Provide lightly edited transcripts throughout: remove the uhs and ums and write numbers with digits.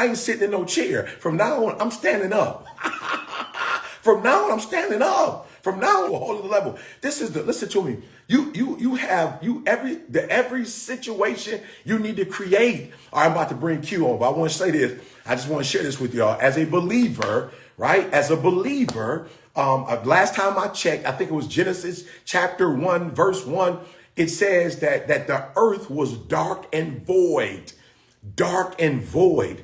I ain't sitting in no chair. From now on, I'm standing up. From now on, I'm standing up. From now on, a whole other level. This is the, listen to me. Every situation you need to create. All right, I'm about to bring Q on, but I want to say this. I just want to share this with y'all. As a believer, right? As a believer, last time I checked, I think it was Genesis chapter 1, verse 1. It says that the earth was dark and void,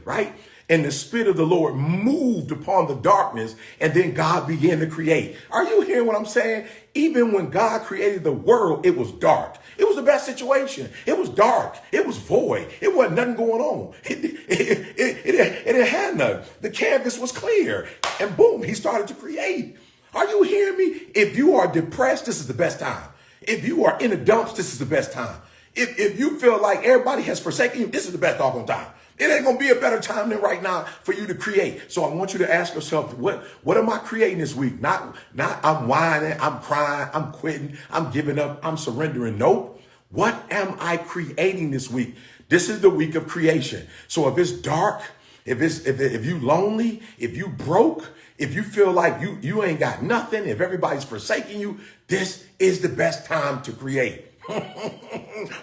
right? And the Spirit of the Lord moved upon the darkness, and then God began to create. Are you hearing what I'm saying? Even when God created the world, it was dark. It was the best situation. It was dark. It was void. It wasn't nothing going on. It had none. The canvas was clear, and boom, he started to create. Are you hearing me? If you are depressed, this is the best time. If you are in the dumps, this is the best time. If you feel like everybody has forsaken you, this is the best doggone time. It ain't gonna be a better time than right now for you to create. So I want you to ask yourself, what am I creating this week? Not I'm whining, I'm crying, I'm quitting, I'm giving up, I'm surrendering. Nope. What am I creating this week? This is the week of creation. So if it's dark, if you lonely, if you broke, if you feel like you ain't got nothing, if everybody's forsaking you, this is the best time to create.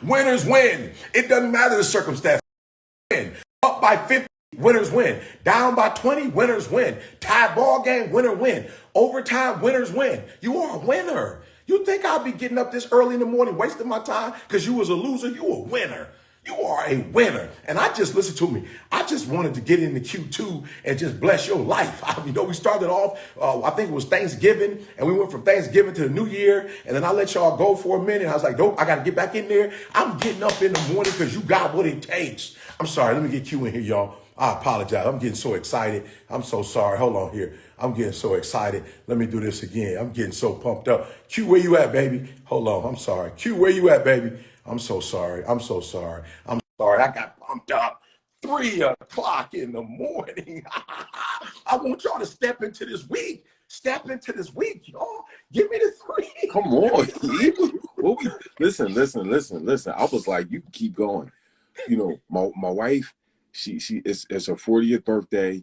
Winners win. It doesn't matter the circumstance. Win. Up by 50, winners win. Down by 20, winners win. Tie ball game, winner win. Overtime, winners win. You are a winner. You think I'll be getting up this early in the morning wasting my time because you was a loser? You a winner. You are a winner. And listen to me. I just wanted to get into Q2 and just bless your life. We started off, I think it was Thanksgiving, and we went from Thanksgiving to the New Year. And then I let y'all go for a minute. I was like, nope, I got to get back in there. I'm getting up in the morning because you got what it takes. I'm sorry. Let me get Q in here, y'all. I apologize. I'm getting so excited. I'm so sorry. Hold on here. I'm getting so excited. Let me do this again. I'm getting so pumped up. Q, where you at, baby? Hold on. I'm sorry. Q, where you at, baby? I'm so sorry. I'm so sorry. I'm sorry. I got pumped up 3 o'clock in the morning. I want y'all to step into this week. Step into this week, y'all. Give me the 3. Come on. Listen. I was like, you can keep going. My wife, it's her 40th birthday.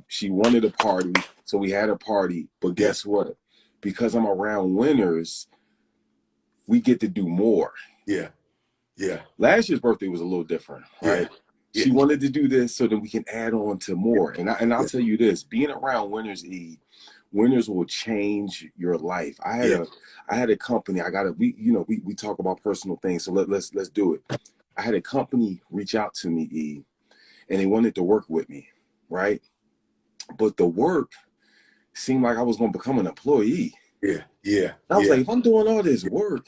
She wanted a party, so we had a party. But guess what? Because I'm around winners, we get to do more. Yeah. Last year's birthday was a little different, right? Yeah. She wanted to do this so that we can add on to more. And I'll tell you this: being around winners, winners will change your life. I had a company. We talk about personal things, so let's do it. I had a company reach out to me, and they wanted to work with me, right? But the work seemed like I was going to become an employee. Yeah. I was like, if I'm doing all this work,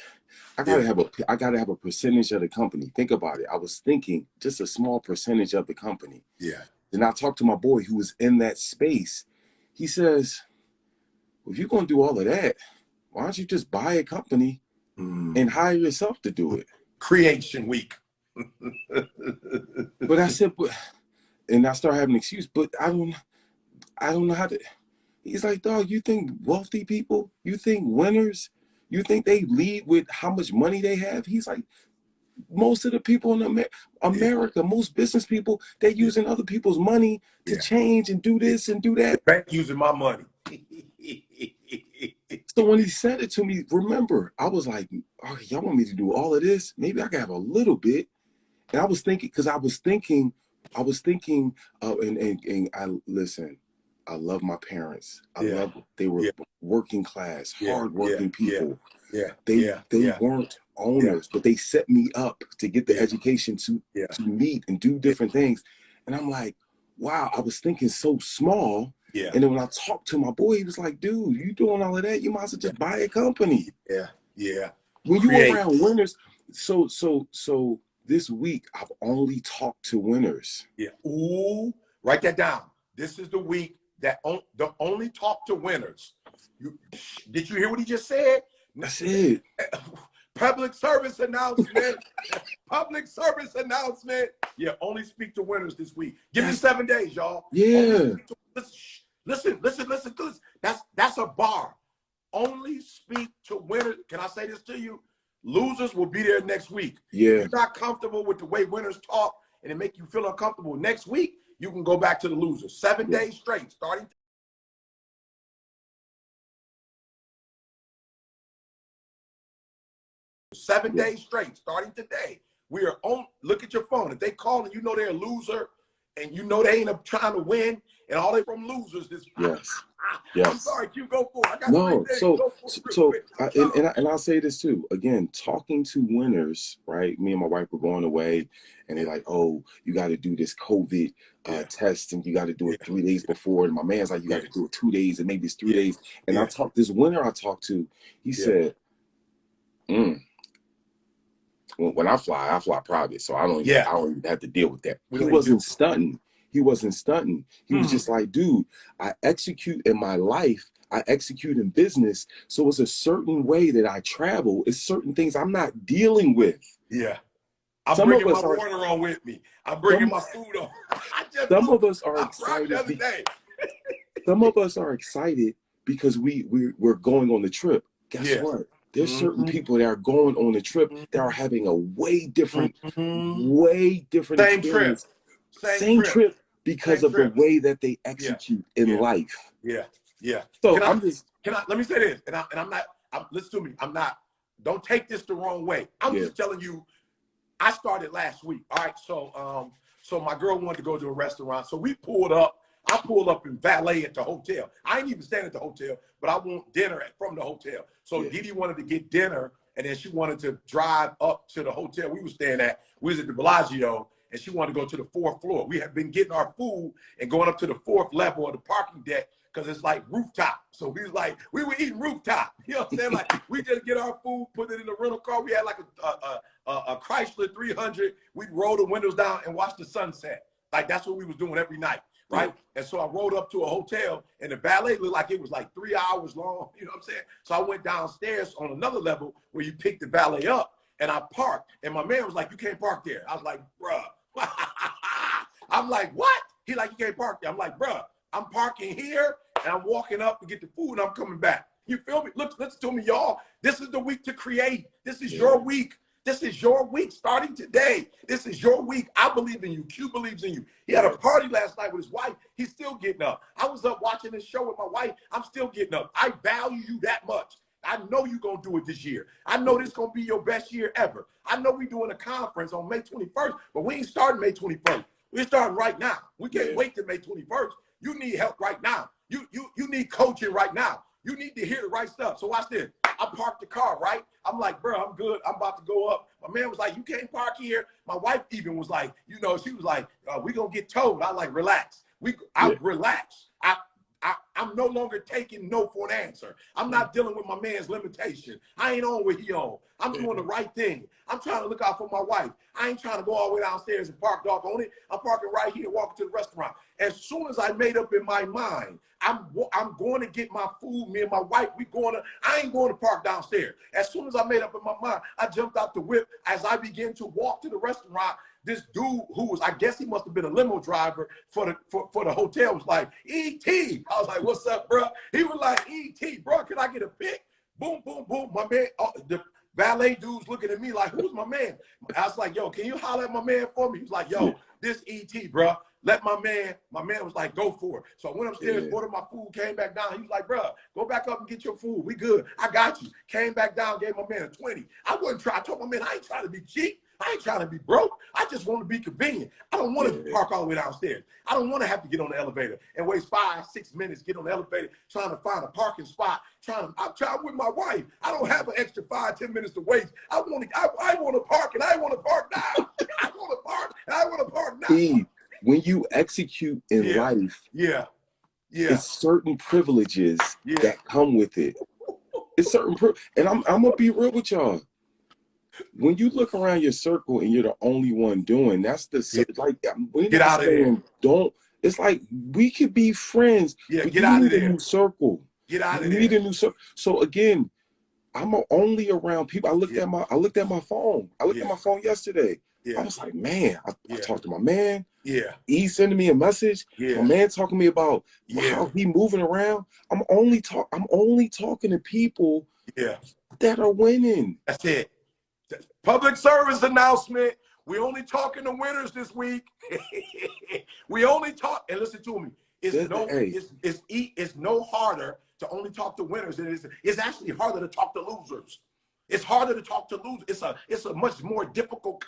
I gotta have a percentage of the company. Think about it. I was thinking just a small percentage of the company. Yeah. Then I talked to my boy who was in that space. He says, well, if you're gonna do all of that, why don't you just buy a company and hire yourself to do it? Creation week. But I said, and I started having an excuse, but I don't know how to. He's like, dog, you think wealthy people, you think winners, you think they lead with how much money they have? He's like, most of the people in America, most business people, they're using other people's money to change and do this and do that. Bank using my money. So when he said it to me, remember, I was like, oh, y'all want me to do all of this? Maybe I can have a little bit. And I was thinking, and I listen. I love my parents. They were working class, hardworking people. They weren't owners, but they set me up to get the education to meet and do different things. And I'm like, wow, I was thinking so small. Yeah. And then when I talked to my boy, he was like, dude, you doing all of that? You might as well just buy a company. Yeah. When you're around winners, so this week I've only talked to winners. Yeah. Ooh, write that down. This is the week that the only talk to winners. Did you hear what he just said? That's it. Public service announcement. Public service announcement. Yeah, only speak to winners this week. Give me 7 days, y'all. Yeah. Listen. That's a bar. Only speak to winners. Can I say this to you? Losers will be there next week. Yeah. If you're not comfortable with the way winners talk and it make you feel uncomfortable, next week you can go back to the loser. 7 days straight, starting 7 days straight, starting today. We are on, look at your phone. If they call and you know they're a loser and you know they ain't trying to win and all they from losers, this I'm sorry, Q, go for it. I got and I'll say this too. Again, talking to winners, right? Me and my wife were going away and they're like, oh, you got to do this COVID test and you got to do it 3 days before. And my man's like, you got to do it 2 days and maybe it's 3 days. And I talked, this winner I talked to, he said, when I fly private, so I don't even have to deal with that. He wasn't stunting. He wasn't stunting. He was just like, dude, I execute in my life. I execute in business. So it's a certain way that I travel. It's certain things I'm not dealing with. Yeah. I'm bringing my water on with me. I'm bringing my food on. Some of us are excited. Some of us are excited because we're going on the trip. Guess what? There's certain people that are going on the trip that are having a way different experience. Same trip because of the way that they execute in life. So let me say this, and I'm not, listen to me, don't take this the wrong way. I'm just telling you, I started last week. All right, so my girl wanted to go to a restaurant, so we pulled up. I pulled up and valet at the hotel. I ain't even staying at the hotel, but I want dinner from the hotel. So Didi wanted to get dinner, and then she wanted to drive up to the hotel we were staying at. We was at the Bellagio, and she wanted to go to the 4th floor. We had been getting our food and going up to the 4th level of the parking deck because it's like rooftop. So we was like, we were eating rooftop. You know what I'm saying? Like, we just get our food, put it in the rental car. We had like a Chrysler 300. We'd roll the windows down and watch the sunset. Like, that's what we was doing every night. Right. And so I rode up to a hotel and the valet looked like it was like 3 hours long. You know what I'm saying? So I went downstairs on another level where you pick the valet up and I parked. And my man was like, you can't park there. I was like, bruh. I'm like, what? He like, you can't park there. I'm like, bruh, I'm parking here and I'm walking up to get the food and I'm coming back. You feel me? Look, listen to me, y'all. This is the week to create. This is your week. This is your week starting today. This is your week. I believe in you. Q believes in you. He had a party last night with his wife. He's still getting up. I was up watching this show with my wife. I'm still getting up. I value you that much. I know you're going to do it this year. I know this is going to be your best year ever. I know we're doing a conference on May 21st, but we ain't starting May 21st. We're starting right now. We can't wait till May 21st. You need help right now. You need coaching right now. You need to hear the right stuff. So watch this. I parked the car, right? I'm like, bro, I'm good. I'm about to go up. My man was like, you can't park here. My wife even was like, you know, she was like, we gonna get towed. I like, relax. I relax. I'm no longer taking no for an answer. I'm not dealing with my man's limitation. I ain't on what he on. I'm doing the right thing. I'm trying to look out for my wife. I ain't trying to go all the way downstairs and park dog on it. I'm parking right here, walking to the restaurant. As soon as I made up in my mind, I'm going to get my food. Me and my wife, I ain't going to park downstairs. As soon as I made up in my mind, I jumped out the whip. As I began to walk to the restaurant, this dude who was, I guess he must have been a limo driver for the hotel, was like, E.T. I was like, what's up, bro? He was like, E.T., bro, can I get a pic? Boom, boom, boom. My man, the valet dude's looking at me like, who's my man? I was like, yo, can you holler at my man for me? He was like, yo, this E.T., bro. Let my man was like, go for it. So I went upstairs, ordered my food, came back down. He was like, bro, go back up and get your food. We good. I got you. Came back down, gave my man a 20. I wasn't trying. I told my man, I ain't trying to be cheap. I ain't trying to be broke. I just want to be convenient. I don't want to park all the way downstairs. I don't want to have to get on the elevator and waste 5-6 minutes, get on the elevator, trying to find a parking spot. I'm trying with my wife. I don't have an extra 5-10 minutes to waste. I want to park and I want to park now. I want to park and I want to park now. Steve, when you execute in life, it's certain privileges that come with it. It's certain and I'm gonna be real with y'all. When you look around your circle and you're the only one doing, that's like, get out of there. It's like, we could be friends. Yeah, but get out of there. A new circle. Get out of there. You need a new circle. So again, I'm only around people. I looked at my phone. I looked at my phone yesterday. I was like, man, I talked to my man. He sending me a message. My man talking to me about how he moving around. I'm only talking to people that are winning. That's it. Public service announcement. We only talking to winners this week. We only talk, and listen to me. It's no harder to only talk to winners than it's actually harder to talk to losers. It's harder to talk to losers. It's a much more difficult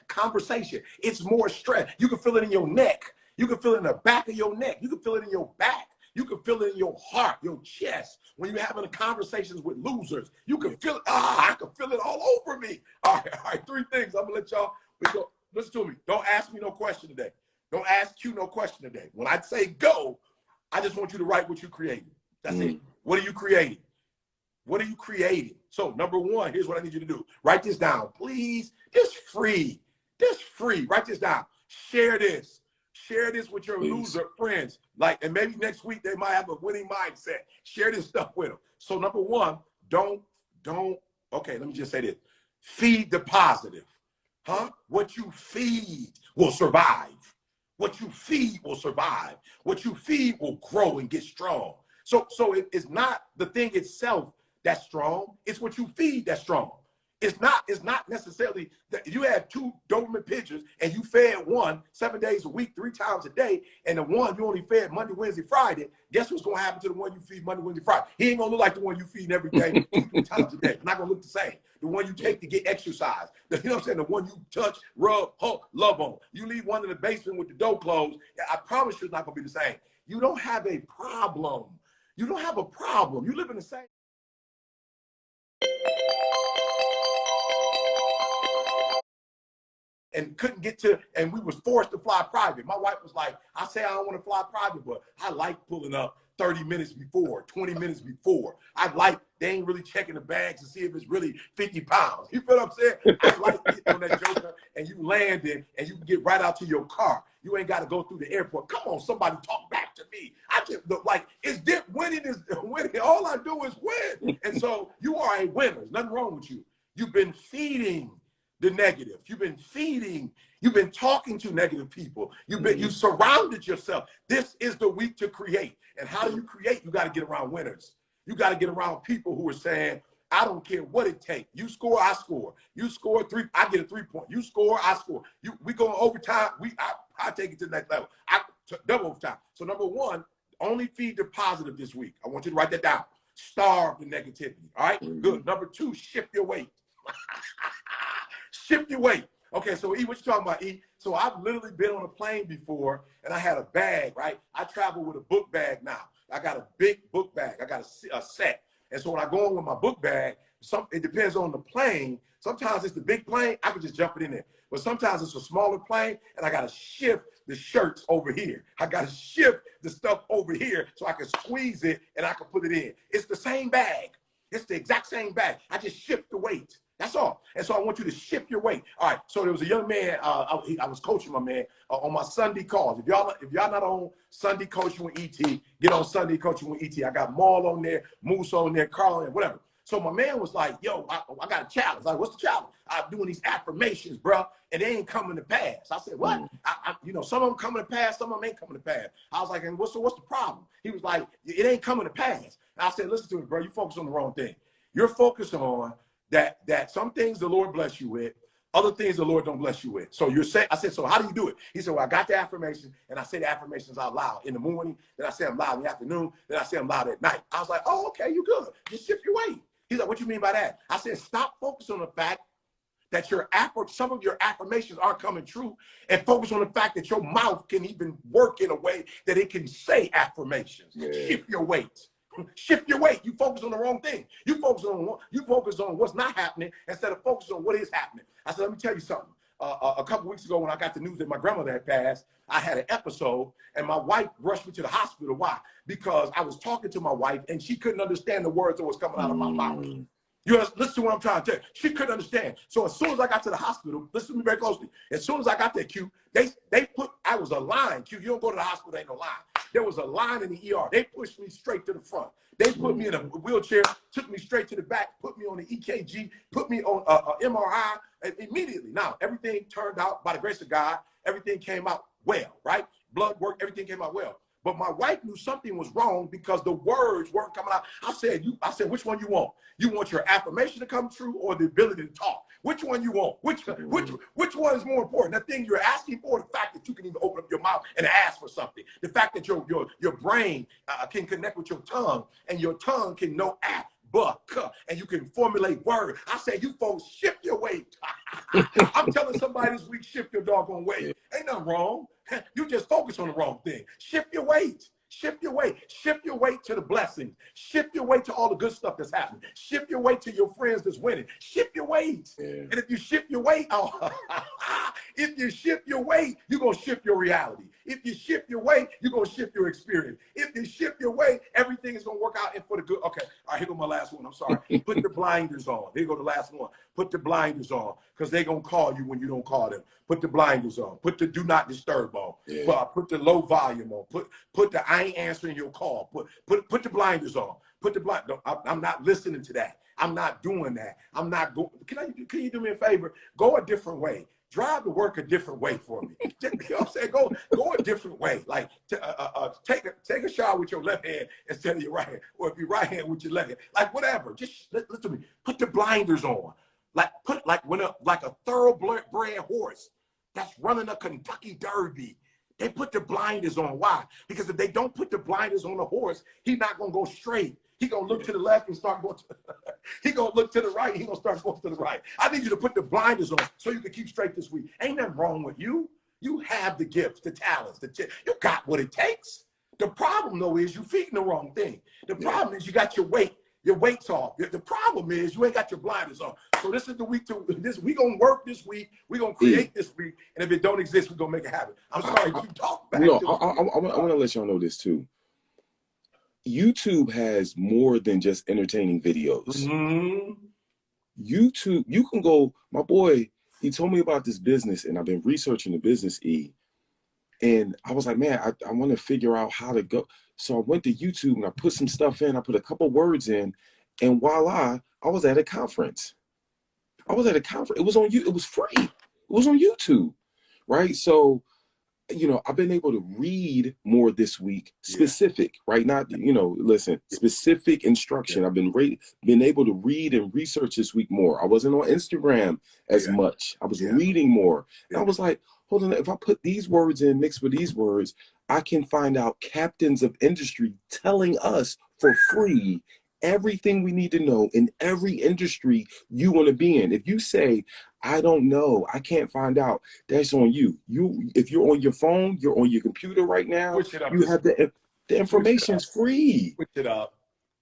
conversation. It's more stress. You can feel it in your neck. You can feel it in the back of your neck. You can feel it in your back. You can feel it in your heart, your chest. When you're having conversations with losers, you can feel it. I can feel it all over me. All right, 3 things. I'm gonna let y'all go. Listen to me. Don't ask me no question today. Don't ask you no question today. When I say go, I just want you to write what you created. That's it. What are you creating? What are you creating? So number 1, here's what I need you to do. Write this down, please. This free. Write this down. Share this. Share this with your loser friends. And maybe next week they might have a winning mindset. Share this stuff with them. So number 1, okay, let me just say this. Feed the positive. What you feed will survive. What you feed will survive. What you feed will grow and get strong. So it's not the thing itself that's strong. It's what you feed that's strong. It's not necessarily that you have 2 Doberman pigeons and you fed one 7 days a week, 3 times a day, and the one you only fed Monday, Wednesday, Friday. Guess what's gonna happen to the one you feed Monday, Wednesday, Friday? He ain't gonna look like the one you feed every day, 2 times a day. It's not gonna look the same. The one you take to get exercise, you know what I'm saying? The one you touch, rub, hug, love on. You leave one in the basement with the door closed. I promise you it's not gonna be the same. You don't have a problem. You don't have a problem. You live in the same. And couldn't get to, and we was forced to fly private. My wife was like, I say I don't want to fly private, but I like pulling up 30 minutes before, 20 minutes before. They ain't really checking the bags to see if it's really 50 pounds. You feel what I'm saying? I like getting on that joker and you landing and you can get right out to your car. You ain't got to go through the airport. Come on, somebody talk back to me. I just look like, winning is winning. All I do is win. And so you are a winner. There's nothing wrong with you. You've been feeding the negative. You've been talking to negative people. You surrounded yourself. This is the week to create. And how do you create? You got to get around winners. You got to get around people who are saying, I don't care what it takes. You score, I score. You score 3, I get a 3-point. You score, I score. We go overtime. I take it to the next level. Double overtime. So number 1, only feed the positive this week. I want you to write that down. Starve the negativity. All right? Good. Number 2, shift your weight. Shift your weight. Okay, so E, what you talking about, E? So I've literally been on a plane before, and I had a bag, right? I travel with a book bag now. I got a big book bag. I got a set. And so when I go on with my book bag, it depends on the plane. Sometimes it's the big plane, I can just jump it in there. But sometimes it's a smaller plane, and I got to shift the shirts over here. I got to shift the stuff over here so I can squeeze it, and I can put it in. It's the same bag. It's the exact same bag. I just shift the weight. That's all. And so I want you to shift your weight. All right. So there was a young man. I was coaching my man on my Sunday calls. If y'all not on Sunday Coaching with ET, get on Sunday Coaching with ET. I got Maul on there, Moose on there, Carl on there, whatever. So my man was like, yo, I got a challenge. Like, what's the challenge? I'm doing these affirmations, bro, and they ain't coming to pass. I said, what? Some of them coming to pass, some of them ain't coming to pass. I was like, and what's the problem? He was like, it ain't coming to pass. And I said, listen to me, bro, you focus on the wrong thing. You're focused on that some things the Lord bless you with, other things the Lord don't bless you with. So you're saying, I said, so how do you do it? He said, well, I got the affirmation, and I say the affirmations out loud in the morning, then I say them loud in the afternoon, then I say them loud at night. I was like, oh, okay, you good. Just shift your weight. He's like, what you mean by that? I said, stop focusing on the fact that some of your affirmations aren't coming true, and focus on the fact that your mouth can even work in a way that it can say affirmations. Yeah. Shift your weight. Shift your weight. You focus on the wrong thing. You focus on what's not happening instead of focusing on what is happening. I said, let me tell you something. A couple weeks ago when I got the news that my grandmother had passed, I had an episode, and my wife rushed me to the hospital. Why? Because I was talking to my wife, and she couldn't understand the words that was coming out of my mouth. You listen to what I'm trying to tell you. She couldn't understand. So as soon as I got to the hospital, listen to me very closely. As soon as I got there, Q, I was a line, Q. You don't go to the hospital, there ain't no line. There was a line in the ER. They pushed me straight to the front. They put me in a wheelchair, took me straight to the back, put me on the EKG, put me on MRI immediately. Now, everything turned out, by the grace of God, everything came out well, right? Blood work, everything came out well. But my wife knew something was wrong because the words weren't coming out. I said, which one you want? You want your affirmation to come true or the ability to talk? Which one you want? Which one is more important? The thing you're asking for, the fact that you can even open up your mouth and ask for something, the fact that your brain can connect with your tongue, and your tongue can know and you can formulate words. I say, you folks, shift your weight. I'm telling somebody this week, shift your doggone weight. Ain't nothing wrong. You just focus on the wrong thing. Shift your weight. Shift your weight. Shift your weight to the blessings. Shift your weight to all the good stuff that's happening. Shift your weight to your friends that's winning. Shift your weight. Yeah. And if you shift your weight, if you shift your weight, you're going to shift your reality. If you shift your weight, you're going to shift your experience. If you shift your weight, everything is going to work out and for the good. Okay. All right, here goes my last one. I'm sorry. Put the blinders on. Here go the last one. Put the blinders on, because they're going to call you when you don't call them. Put the blinders on. Put the do not disturb on. Yeah. Put the low volume on. Put the I ain't answering your call. Put the blinders on. Put the blind. No, I'm not listening to that. I'm not doing that. I'm not going. Can you do me a favor? Go a different way. Drive to work a different way for me. You know what I'm saying? Go a different way. Like take a shower with your left hand instead of your right hand, or if your right hand with your left hand. Like whatever. Just listen to me. Put the blinders on. Like a thoroughbred horse that's running a Kentucky Derby. They put the blinders on. Why? Because if they don't put the blinders on the horse, he's not gonna go straight. He's gonna look to the left and start going he gonna look to the right, he's gonna start going to the right. I need you to put the blinders on so you can keep straight this week. Ain't nothing wrong with you. You have the gifts, the talents, you got what it takes. The problem though is you feeding the wrong thing. The problem is you got your weight's off. The problem is you ain't got your blinders on. So this is the week we gonna work this week. We gonna create this week, and if it don't exist, we gonna make it happen. I'm sorry, keep talking back. No, I want to let y'all know this too. YouTube has more than just entertaining videos. Mm-hmm. YouTube, you can go. My boy, he told me about this business, and I've been researching the business. And I was like, man, I want to figure out how to go. So I went to YouTube and I put some stuff in. I put a couple words in, and voila, I was at a conference. It was on you. It was free. It was on YouTube, right? So, I've been able to read more this week, specific, right? Not, listen, specific instruction. I've been able to read and research this week more. I wasn't on Instagram as much. I was reading more. And I was like, hold on, if I put these words in, mixed with these words, I can find out captains of industry telling us for free everything we need to know in every industry you want to be in. If you say, I don't know, I can't find out, that's on you. If you're on your phone, you're on your computer right now, you have the information's free. Switch it up.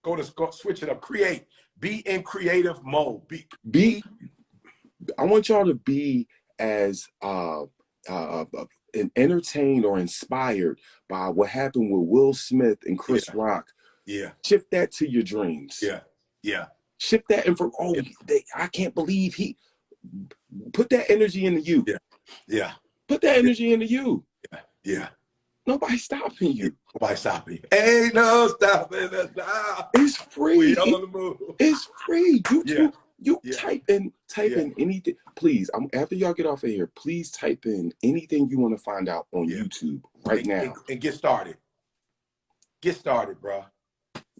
Go switch it up. Create. Be in creative mode. I want y'all to be as entertained or inspired by what happened with Will Smith and Chris Rock. Yeah. Shift that to your dreams. Yeah. Shift that I can't believe he put that energy into you. Yeah. Put that energy into you. Yeah. Nobody's stopping you. Nobody's stopping you. Ain't no stopping us now. It's free. We on the move. It's free. You type in anything. Please, after y'all get off of here, please type in anything you want to find out on YouTube now. And get started. Get started, bro.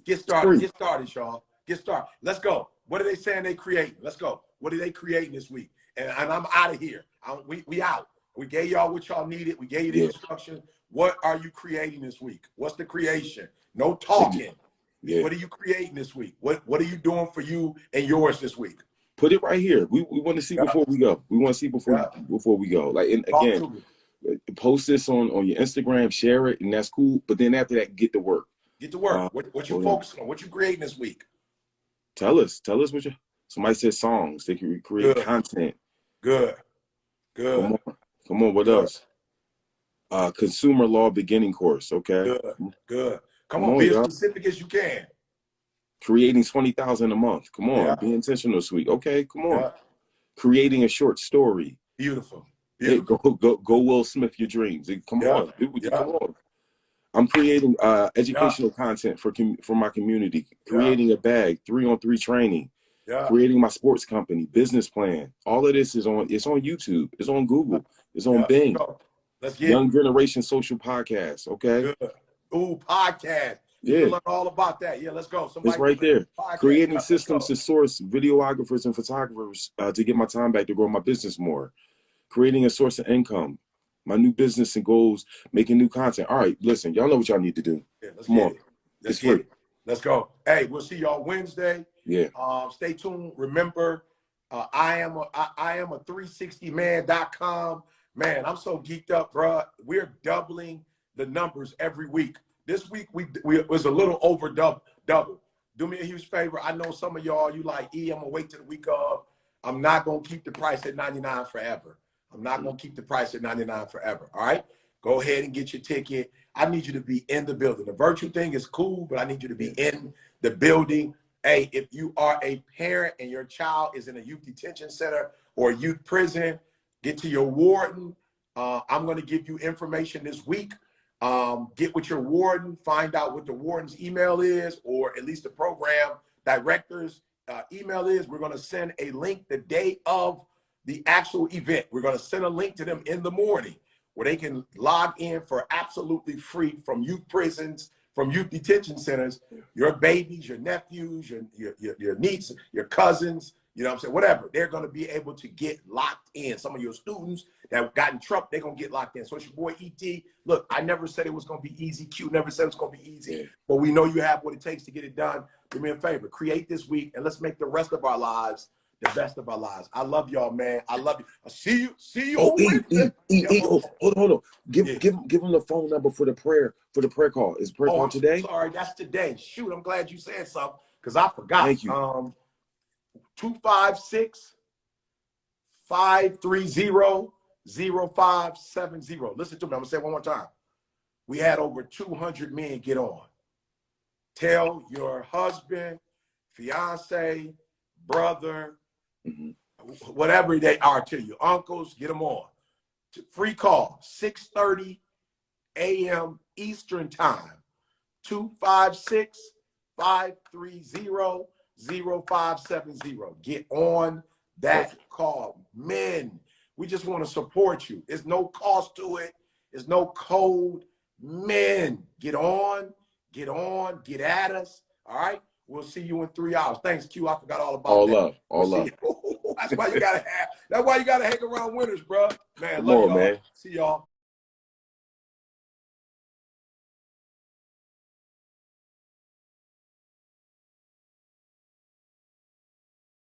Get started. Get started, y'all. Get started. Let's go. What are they saying they creating? Let's go. What are they creating this week? And I'm out of here. We out. We gave y'all what y'all needed. We gave you the instruction. What are you creating this week? What's the creation? No talking. Yeah. What are you creating this week? What are you doing for you and yours this week? Put it right here. We want to see before we go. We want to see before we go. Like, and again, post this on your Instagram, share it, and that's cool. But then after that, get to work. Get to work. What you focusing on? What you creating this week? Tell us what you. Somebody said songs. They can create content. Good. Come on. What else? Consumer law beginning course. Okay. Good. Come on. Be as specific as you can. Creating 20,000 a month. Come on. Be intentional this week. Okay. Come on. Creating a short story. Beautiful. Hey, go Will Smith your dreams. Come on. Come on. I'm creating educational content for my community, creating a bag, 3-on-3 training, creating my sports company, business plan. All of this it's on YouTube, it's on Google, it's on Bing. Let's get Young Generation Social Podcast, okay? Good. Ooh, podcast. You can Yeah, learn all about that. Yeah, let's go. it's Somebody right put it in there. the podcast. Creating Yeah, let's systems go. to source videographers and photographers to get my time back to grow my business more. Creating a source of income. My new business and goals, making new content. All right, listen, y'all know what y'all need to do. Yeah, let's Come get on. it. Let's It's get free. it. Let's go. Hey, we'll see y'all Wednesday. Yeah. Stay tuned. Remember, I am a 360man.com. Man, I'm so geeked up, bro. We're doubling the numbers every week. This week we was a little over double. Do me a huge favor. I know some of y'all, you like, I'm gonna wait till the week of. I'm not gonna keep the price at 99 forever. I'm not gonna keep the price at 99 forever. All right. Go ahead and get your ticket. I need you to be in the building. The virtual thing is cool, but I need you to be in the building. Hey, if you are a parent and your child is in a youth detention center or youth prison, get to your warden. I'm going to give you information this week. Get with your warden, find out what the warden's email is, or at least the program director's email is. We're going to send a link the day of the actual event. We're going to send a link to them in the morning where they can log in for absolutely free from youth prisons, from youth detention centers, your babies, your nephews, your nieces, your cousins, you know what I'm saying, whatever. They're going to be able to get locked in. Some of your students that got in trouble, they're going to get locked in. So it's your boy E.T. Look, I never said it was going to be easy. Q never said it was going to be easy. But we know you have what it takes to get it done. Do me a favor. Create this week, and let's make the rest of our lives the best of our lives. I love y'all, man. I love you. I'll see you on Wednesday. Hold on. Give them the phone number for the prayer call. Is prayer call today? Sorry, that's today. Shoot, I'm glad you said something because I forgot. Thank you. 256-530-0570. Listen to me. I'm gonna say it one more time. We had over 200 men get on. Tell your husband, fiance, brother, whatever they are to you, uncles, get them on. Free call, 6:30 a.m. Eastern time, 256-530-0570. Get on that call. Men, we just want to support you. There's no cost to it. There's no code. Men, get on, get at us. All right. We'll see you in 3 hours. Thanks, Q. I forgot all about that. All love. That's why you gotta hang around winners, bro. Man, Come love on, y'all. man. See y'all.